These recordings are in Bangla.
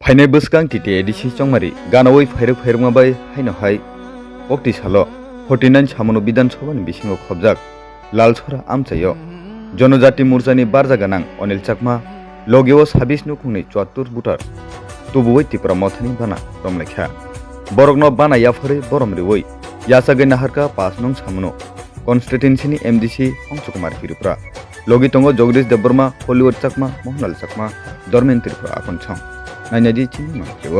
फाइनाय बसकां टिटे एडिसि चंमारी गानावै फाइरक फाइरमाबाय हाइनहाय पक्ति सालो 49 सामनो विधानसभानि बिसिङाव खबजाक लालसरा आमचायो जनजाति मोर्चानि बारजा गोनां अनिल चाकमा लगेव 26 नुखुंनि 74 बुटार तुबुवै तिप्रा मथानि बाना रमलेखा बरगनो बाना याफरे बरमरिवै यासागै नाहारका 5 नं सामनो कन्स्टिट्युएन्सिनि एमडीसी हंसकुमार हिरुप्रा लगी तंगो जगदीश देबबर्मा हलिउड चाकमा मोहनलाल चाकमा धर्मेन्द्रफ्रा आखनसं नायनादि चिनि मानखेव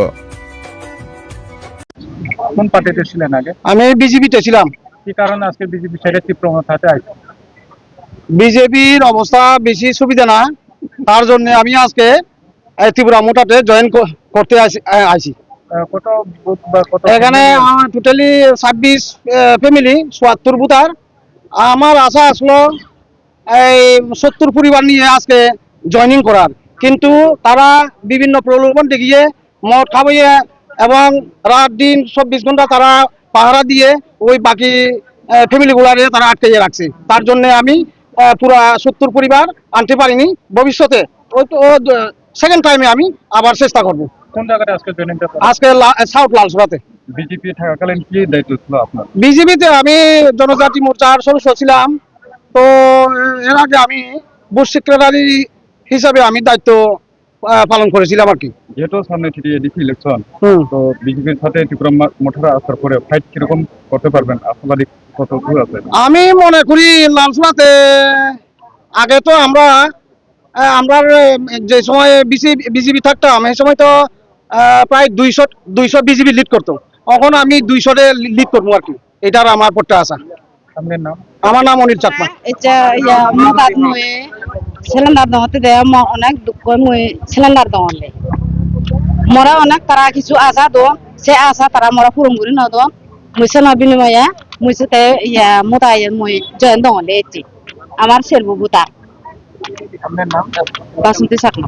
কোন পার্টিতে ছিলেন আগে? আমি বিজেপিতে ছিলাম। কি কারণে আজকে বিজেপি ছেড়ে তীব্রমথাতে আসছেন? বিজেপির অবস্থা বেশি সুবিধা না, তার জন্য আমি আজকে ত্রিপুরা মোটাতে জয়েন করতে আইছি। কত বুথ বা কত এখানে আমার টোটালি 26 ফ্যামিলি 74 বুথার। আমার আশা আসলো এই 70 পরিবার নিয়ে আজকে জয়েনিং করার, কিন্তু তারা বিভিন্ন প্রলোভন দেখিয়ে মদ খাওয়াইয়ে এবং রাত দিন 24 ঘন্টা তারা পাহারা দিয়ে ওই বাকি ফ্যামিলিগুলারে তারা আটকাইয়ে রাখছে। তার জন্য আমি পুরা 70 পরিবার আনতে পারিনি। ভবিষ্যতে সেকেন্ড টাইমে আমি আবার চেষ্টা করব। কোন জায়গায় আজকে জয়েনিংটা করেন? আজকে সাউথ লালসরাতে। বিজেপি থাকাকালীন কি দায়িত্ব ছিল আপনার? বিজেপিতে আমি জনজাতি মোর্চার সদস্য ছিলাম। তো এর আগে আমি বুথ সেক্রেটারি হিসাবে আমি দায়িত্ব পালন করেছিলাম আর কি। যেহেতু সামনে থেকে এডিসি ইলেকশন, তো বিজেপির সাথে ত্রিপুরা মোটরা আসার পরে ফাইট কিরকম করতে পারবেন, আশাবাদী কত দূর আছে? আমি মনে করি লালসরাতে আগে তো আমরা যে সময় বিজেপি থাকতাম এই সময় তো প্রায় 200 বিজেপি লিড করতো। এখন আমি 200 লিড করবো আর কি, এটার আমার পড়তে আসা। আপনার নাম? আমার নাম অনিল চাকমা। এটা ইয়া মদাত মুয়ে সিলিন্ডার দহতে দে অনেক দুঃখ মুয়ে সিলিন্ডার দহলে মরা অনেক তারা কিছু আশা দো সে আশা তারা মরা পূরণ করি না দো মুইছে না বিনিময়ে মুইছে তে ইয়া মদায় মুই জয়েন দহলে এটি আমার সেলবু বুতা। আপনার নাম? বাসন্তী চাকমা।